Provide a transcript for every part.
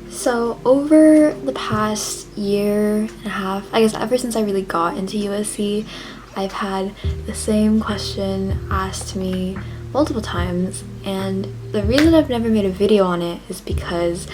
So over the past year and a half, I guess ever since I really got into USC, I've had the same question asked to me multiple times, and the reason I've never made a video on it is because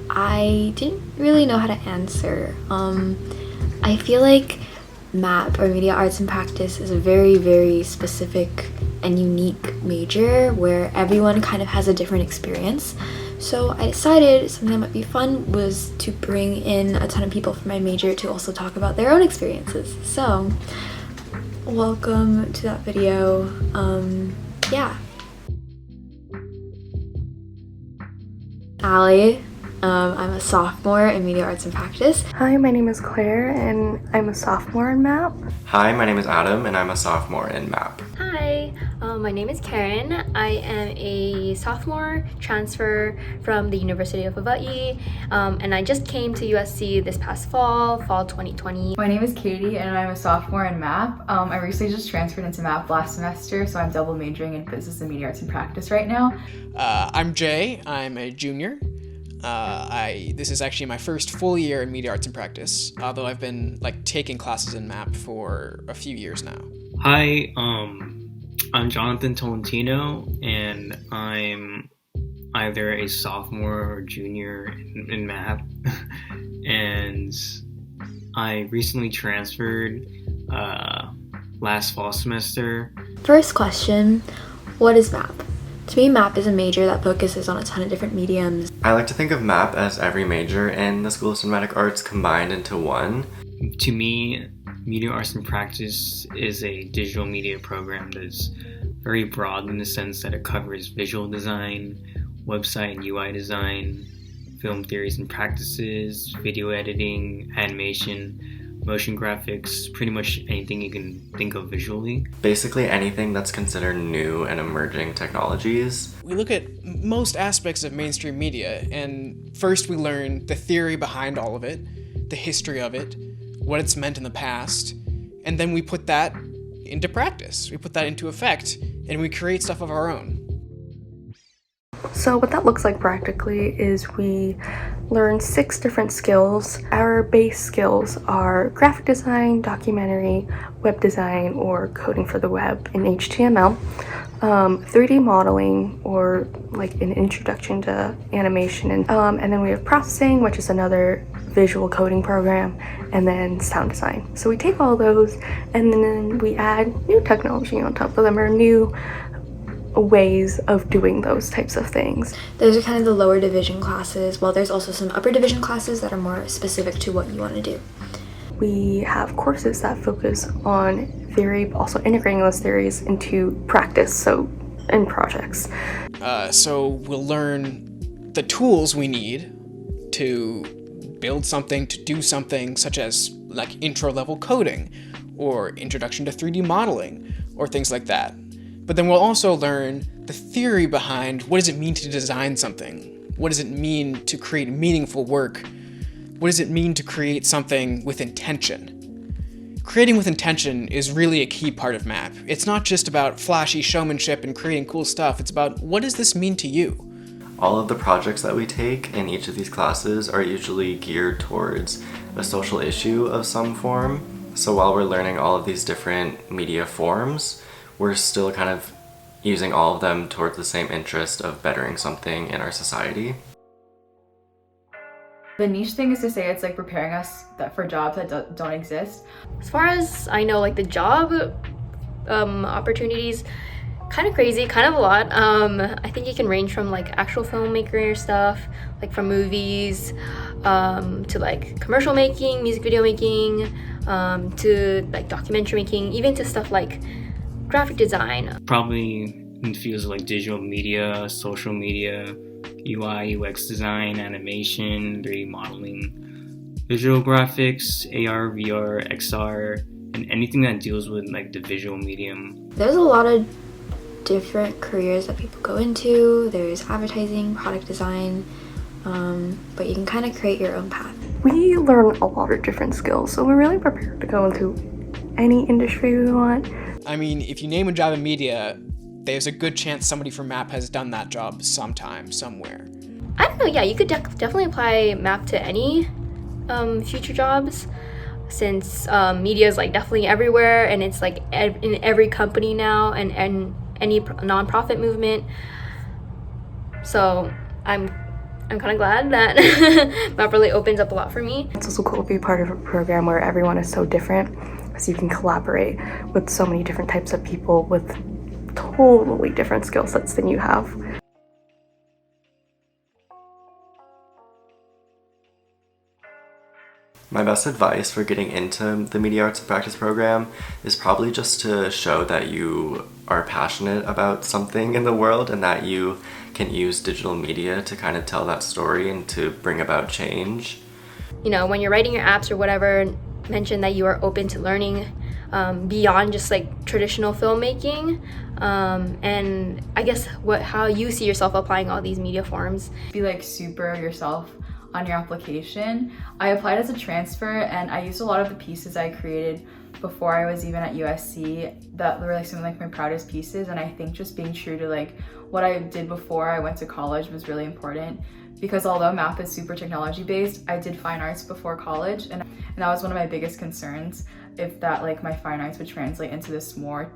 I didn't really know how to answer. I feel like MAP, or Media Arts and Practice, is a very, very specific and unique major where everyone kind of has a different experience. So I decided something that might be fun was to bring in a ton of people from my major to also talk about their own experiences. So welcome to that video. Yeah. Allie. I'm a sophomore in Media Arts and Practice. Hi, my name is Claire and I'm a sophomore in MAP. Hi, my name is Adam and I'm a sophomore in MAP. Hi, my name is Karen. I am a sophomore transfer from the University of Hawaii, and I just came to USC this past fall 2020. My name is Katie and I'm a sophomore in MAP. I recently just transferred into MAP last semester, so I'm double majoring in Business and Media Arts and Practice right now. I'm Jay. I'm a junior. This is actually my first full year in Media Arts and Practice, although I've been taking classes in MAP for a few years now. Hi, I'm Jonathan Tolentino, and I'm either a sophomore or junior in MAP, and I recently transferred last fall semester. First question, what is MAP? To me, MAP is a major that focuses on a ton of different mediums. I like to think of MAP as every major in the School of Cinematic Arts combined into one. To me, Media Arts and Practice is a digital media program that's very broad in the sense that it covers visual design, website and UI design, film theories and practices, video editing, animation, motion graphics, pretty much anything you can think of visually. Basically anything that's considered new and emerging technologies. We look at most aspects of mainstream media, and first we learn the theory behind all of it, the history of it, what it's meant in the past, and then we put that into practice. We put that into effect, and we create stuff of our own. So what that looks like practically is we learn 6 different skills. Our base skills are graphic design, documentary, web design, or coding for the web in HTML, 3D modeling, or an introduction to animation, and then we have processing, which is another visual coding program, and then sound design. So we take all those and then we add new technology on top of them, or new ways of doing those types of things. Those are kind of the lower division classes, while there's also some upper division classes that are more specific to what you want to do. We have courses that focus on theory, but also integrating those theories into practice, so in projects. So we'll learn the tools we need to build something, to do something, such as intro-level coding, or introduction to 3D modeling, or things like that. But then we'll also learn the theory behind what does it mean to design something? What does it mean to create meaningful work? What does it mean to create something with intention? Creating with intention is really a key part of MAP. It's not just about flashy showmanship and creating cool stuff. It's about, what does this mean to you? All of the projects that we take in each of these classes are usually geared towards a social issue of some form. So while we're learning all of these different media forms, we're still kind of using all of them towards the same interest of bettering something in our society. The niche thing is to say it's preparing us for jobs that don't exist. As far as I know, the job opportunities, kind of crazy, kind of a lot. I think it can range from actual filmmaker stuff, from movies, to commercial making, music video making, to documentary making, even to stuff graphic design. Probably in fields like digital media, social media, UI, UX design, animation, 3D modeling, visual graphics, AR, VR, XR, and anything that deals with the visual medium. There's a lot of different careers that people go into. There's advertising, product design, but you can kind of create your own path. We learn a lot of different skills, so we're really prepared to go into any industry we want. I mean, if you name a job in media, there's a good chance somebody from MAP has done that job sometime, somewhere. I don't know, yeah, you could definitely apply MAP to any future jobs, since media is like definitely everywhere, and it's like in every company now, and any nonprofit movement. So I'm kind of glad that MAP really opens up a lot for me. It's also cool to be part of a program where everyone is so different, so you can collaborate with so many different types of people with totally different skill sets than you have. My best advice for getting into the Media Arts and Practice program is probably just to show that you are passionate about something in the world and that you can use digital media to kind of tell that story and to bring about change. You know, when you're writing your apps or whatever, mention that you are open to learning beyond just like traditional filmmaking, and I guess how you see yourself applying all these media forms. Be like super yourself on your application. I applied as a transfer, and I used a lot of the pieces I created before I was even at USC that were like some of like my proudest pieces, and I think just being true to like what I did before I went to college was really important, because although MAP is super technology based, I did fine arts before college, and that was one of my biggest concerns, if that like my fine arts would translate into this more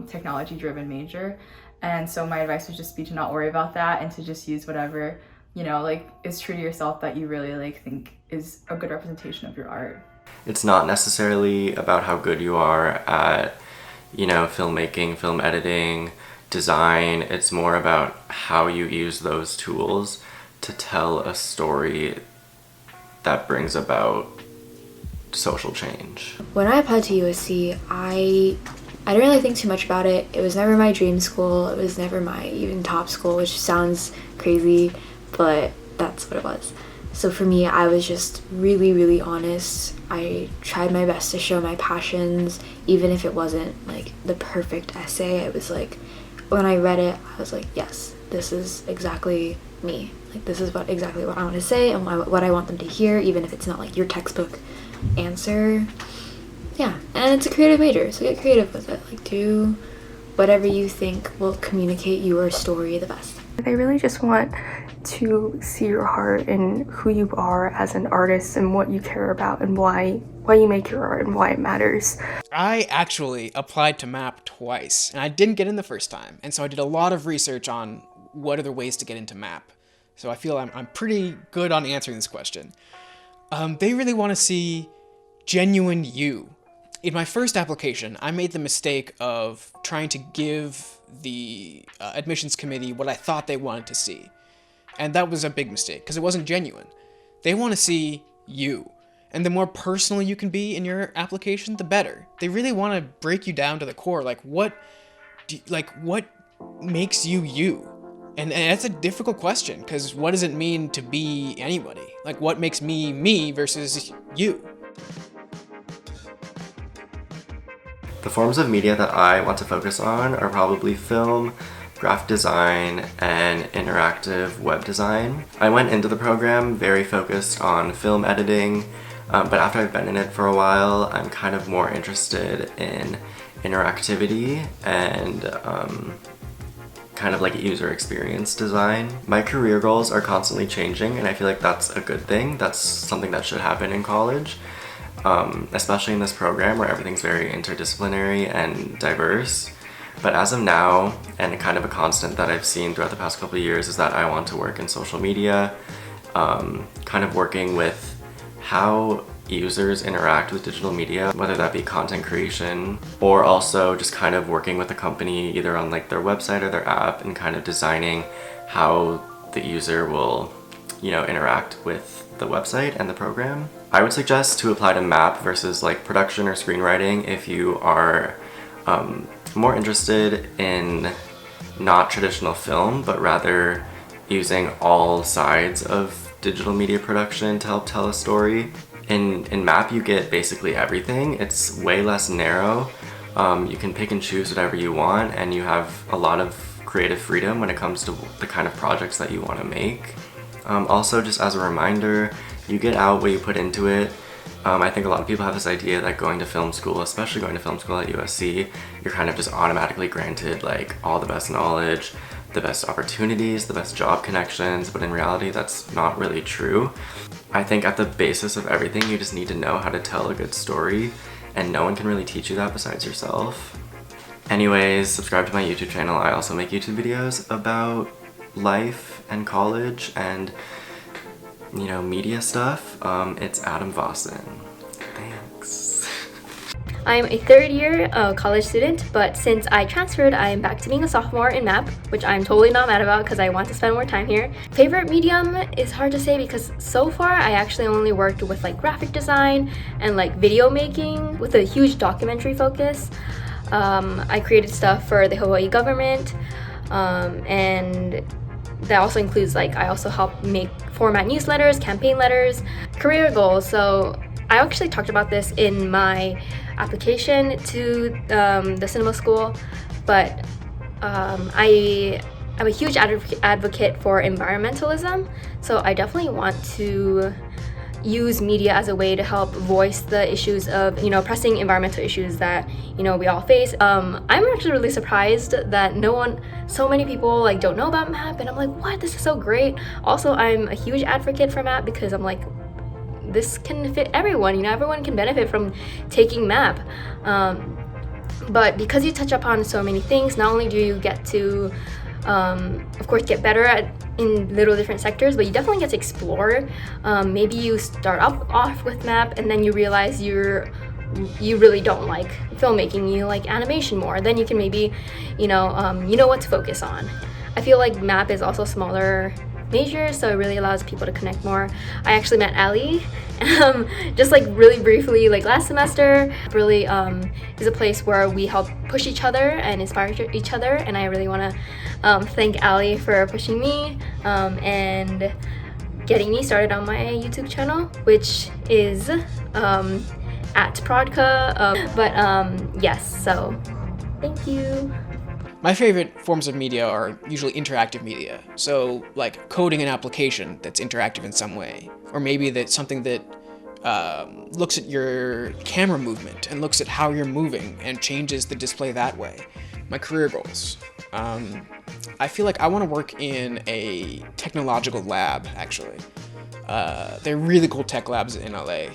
technology driven major. And so my advice would just be to not worry about that and to just use whatever, you know, like is true to yourself that you really like think is a good representation of your art. It's not necessarily about how good you are at, you know, filmmaking, film editing, design. It's more about how you use those tools to tell a story that brings about social change. When I applied to USC, I didn't really think too much about it. It was never my dream school. It was never my even top school, which sounds crazy, but that's what it was. So for me, I was just really, really honest. I tried my best to show my passions, even if it wasn't like the perfect essay. It was like, when I read it, I was like, yes, this is exactly me. Like, this is exactly what I want to say and what I want them to hear, even if it's not like your textbook answer. Yeah, and it's a creative major, so get creative with it. Like, do whatever you think will communicate your story the best. They really just want to see your heart and who you are as an artist and what you care about and why you make your art and why it matters. I actually applied to MAP twice, and I didn't get in the first time, and so I did a lot of research on what other ways to get into MAP. So I feel I'm pretty good on answering this question. They really want to see genuine you. In my first application, I made the mistake of trying to give the admissions committee what I thought they wanted to see. And that was a big mistake, because it wasn't genuine. They want to see you. And the more personal you can be in your application, the better. They really want to break you down to the core. Like, what makes you you? And that's a difficult question, because what does it mean to be anybody? Like, what makes me me versus you? The forms of media that I want to focus on are probably film, graphic design, and interactive web design. I went into the program very focused on film editing, but after I've been in it for a while, I'm kind of more interested in interactivity and kind of like user experience design. My career goals are constantly changing, and I feel like that's a good thing. That's something that should happen in college. Especially in this program where everything's very interdisciplinary and diverse. But as of now, and kind of a constant that I've seen throughout the past couple of years, is that I want to work in social media, kind of working with how users interact with digital media, whether that be content creation, or also just kind of working with a company either on like their website or their app and kind of designing how the user will, you know, interact with the website and the program. I would suggest to apply to MAP versus like production or screenwriting if you are more interested in not traditional film, but rather using all sides of digital media production to help tell a story. In MAP, you get basically everything. It's way less narrow. You can pick and choose whatever you want, and you have a lot of creative freedom when it comes to the kind of projects that you want to make. Also, just as a reminder, you get out what you put into it. I think a lot of people have this idea that going to film school, especially going to film school at USC, you're kind of just automatically granted like all the best knowledge, the best opportunities, the best job connections, but in reality that's not really true. I think at the basis of everything you just need to know how to tell a good story, and no one can really teach you that besides yourself. Anyways, subscribe to my YouTube channel. I also make YouTube videos about life and college and, you know, media stuff. It's Adam Vossen. Thanks. I'm a third year college student, but since I transferred, I am back to being a sophomore in MAP, which I'm totally not mad about because I want to spend more time here. Favorite medium is hard to say because so far I actually only worked with like graphic design and like video making with a huge documentary focus. I created stuff for the Hawaii government, and that also includes like I also help format newsletters, campaign letters, career goals. So I actually talked about this in my application to the cinema school, but I'm a huge advocate for environmentalism, so I definitely want to use media as a way to help voice the issues of, you know, pressing environmental issues that, you know, we all face. I'm actually really surprised that so many people like don't know about MAP, and I'm like, what? This is so great. Also, I'm a huge advocate for MAP because I'm like, this can fit everyone, you know, everyone can benefit from taking MAP. But because you touch upon so many things, not only do you get to, of course, get better in little different sectors, but you definitely get to explore. Maybe you start off with MAP and then you realize you really don't like filmmaking, you like animation more. Then you can maybe, you know what to focus on. I feel like MAP is also smaller major, so it really allows people to connect more. I actually met Ali just like really briefly like last semester. Really is a place where we help push each other and inspire each other, and I really want to thank Ali for pushing me and getting me started on my YouTube channel, which is at Prodka. Yes, so thank you. My favorite forms of media are usually interactive media. So like coding an application that's interactive in some way. Or maybe that's something that looks at your camera movement and looks at how you're moving and changes the display that way. My career goals. I feel like I want to work in a technological lab, actually. They're really cool tech labs in LA,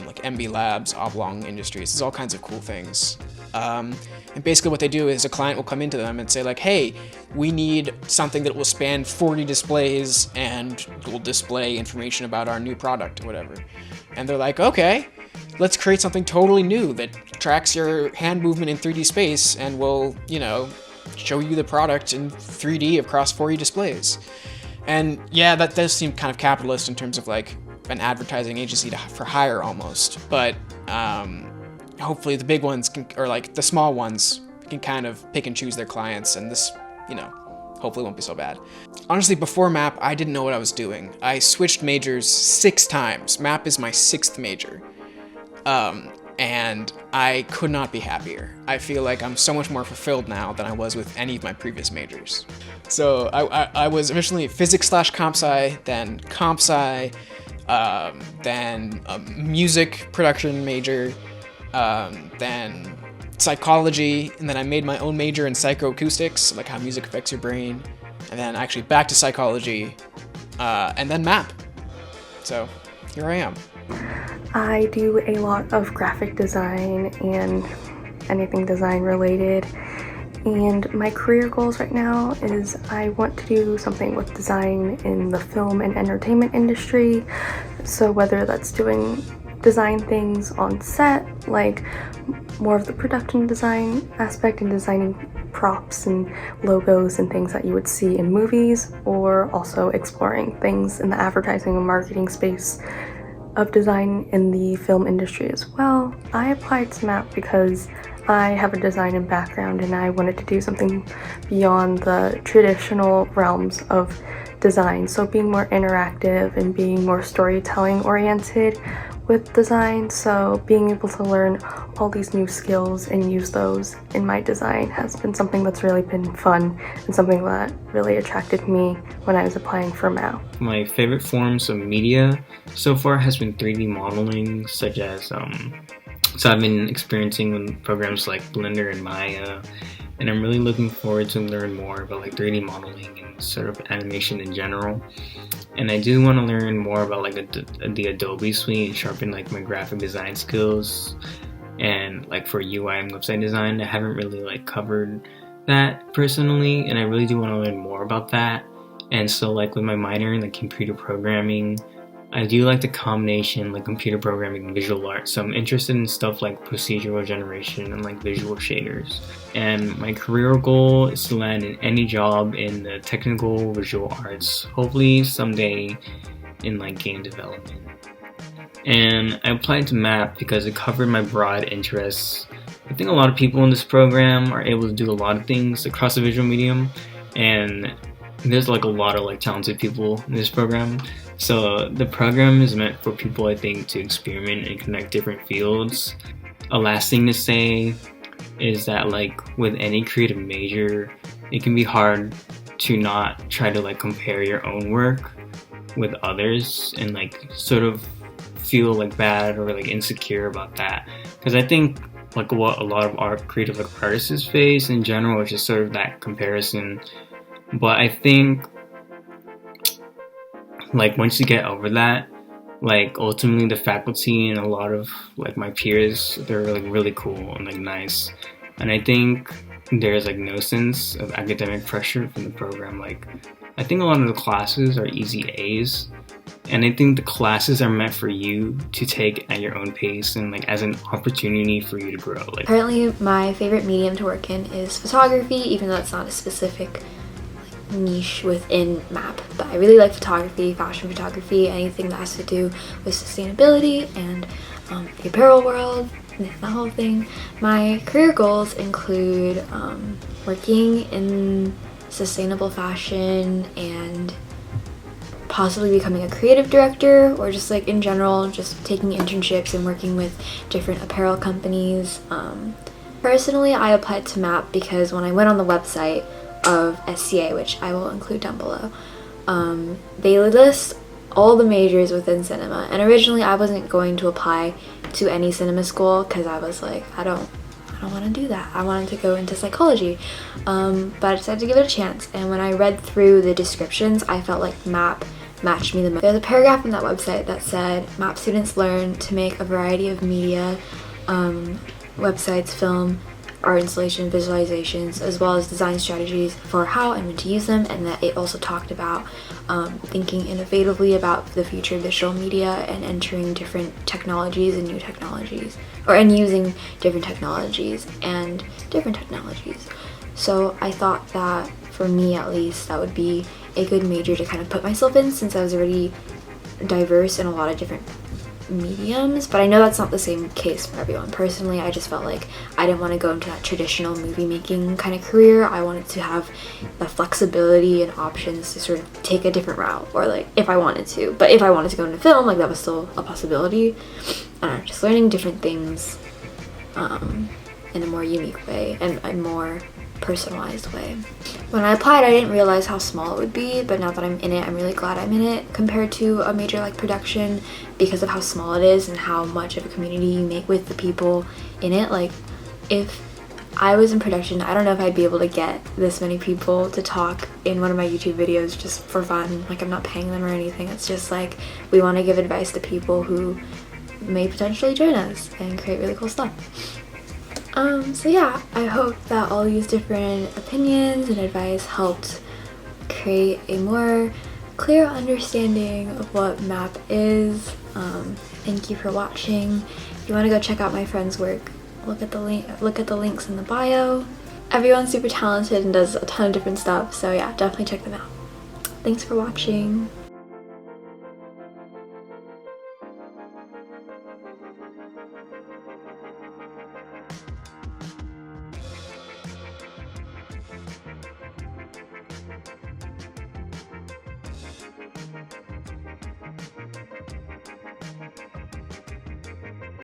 like MB Labs, Oblong Industries. There's all kinds of cool things. And basically what they do is a client will come into them and say like, hey, we need something that will span 40 displays and will display information about our new product or whatever. And they're like, okay, let's create something totally new that tracks your hand movement in 3D space and will, you know, show you the product in 3D across 40 displays. And yeah, that does seem kind of capitalist in terms of like an advertising agency for hire almost, but hopefully the big ones or like the small ones can kind of pick and choose their clients, and this, you know, hopefully won't be so bad. Honestly, before MAP, I didn't know what I was doing. I switched majors 6 times. MAP is my 6th major. And I could not be happier. I feel like I'm so much more fulfilled now than I was with any of my previous majors. So I was originally physics/comp sci, then comp sci, then a music production major, then psychology, and then I made my own major in psychoacoustics, like how music affects your brain, and then actually back to psychology, and then MAP. So here I am. I do a lot of graphic design and anything design related, and my career goals right now is I want to do something with design in the film and entertainment industry. So whether that's doing design things on set, like more of the production design aspect and designing props and logos and things that you would see in movies, or also exploring things in the advertising and marketing space of design in the film industry as well. I applied to MAP because I have a design background and I wanted to do something beyond the traditional realms of design, so being more interactive and being more storytelling oriented with design. So being able to learn all these new skills and use those in my design has been something that's really been fun and something that really attracted me when I was applying for MAP. My favorite forms of media so far has been 3D modeling, such as so I've been experiencing with programs like Blender and Maya, and I'm really looking forward to learn more about like 3D modeling and sort of animation in general. And I do want to learn more about like the Adobe suite and sharpen like my graphic design skills. And like for UI and website design, I haven't really like covered that personally, and I really do want to learn more about that. And so like with my minor in like computer programming, I do like the combination like computer programming and visual art, so I'm interested in stuff like procedural generation and like visual shaders. And my career goal is to land in any job in the technical visual arts, hopefully someday in like game development. And I applied to MAP because it covered my broad interests. I think a lot of people in this program are able to do a lot of things across the visual medium, and there's like a lot of like talented people in this program. So the program is meant for people, I think, to experiment and connect different fields. A last thing to say is that like with any creative major, it can be hard to not try to like compare your own work with others and like sort of feel like bad or like insecure about that. Because I think like what a lot of art creative like artists face in general is just sort of that comparison. But I think like once you get over that, like ultimately the faculty and a lot of like my peers, they're like really cool and like nice. And I think there's like no sense of academic pressure from the program. Like I think a lot of the classes are easy A's, and I think the classes are meant for you to take at your own pace and like as an opportunity for you to grow. Like currently my favorite medium to work in is photography, even though it's not a specific niche within MAP, but I really like photography, fashion photography, anything that has to do with sustainability and the apparel world, the whole thing. My career goals include working in sustainable fashion and possibly becoming a creative director, or just like in general just taking internships and working with different apparel companies. Personally, I applied to MAP because when I went on the website of SCA, which I will include down below, they list all the majors within cinema, and originally I wasn't going to apply to any cinema school because I was like, I don't want to do that. I wanted to go into psychology, but I decided to give it a chance. And when I read through the descriptions, I felt like MAP matched me the most. There's a paragraph in that website that said MAP students learn to make a variety of media, websites, film, art installation, visualizations, as well as design strategies for how and when to use them, and that it also talked about thinking innovatively about the future of digital media and entering different technologies and new technologies, and using different technologies and different technologies. So I thought that for me at least that would be a good major to kind of put myself in, since I was already diverse in a lot of different mediums, but I know that's not the same case for everyone. Personally, I just felt like I didn't want to go into that traditional movie making kind of career. I wanted to have the flexibility and options to sort of take a different route, or like if I wanted to. But if I wanted to go into film, like that was still a possibility. I don't know, just learning different things in a more unique way and a more personalized way. When I applied, I didn't realize how small it would be, but now that I'm in it, I'm really glad I'm in it compared to a major like production, because of how small it is and how much of a community you make with the people in it. Like if I was in production, I don't know if I'd be able to get this many people to talk in one of my YouTube videos just for fun. Like I'm not paying them or anything. It's just like we want to give advice to people who may potentially join us and create really cool stuff. So yeah, I hope that all these different opinions and advice helped create a more clear understanding of what MAP is. Thank you for watching. If you want to go check out my friend's work, look at the links in the bio. Everyone's super talented and does a ton of different stuff, so yeah, definitely check them out. Thanks for watching.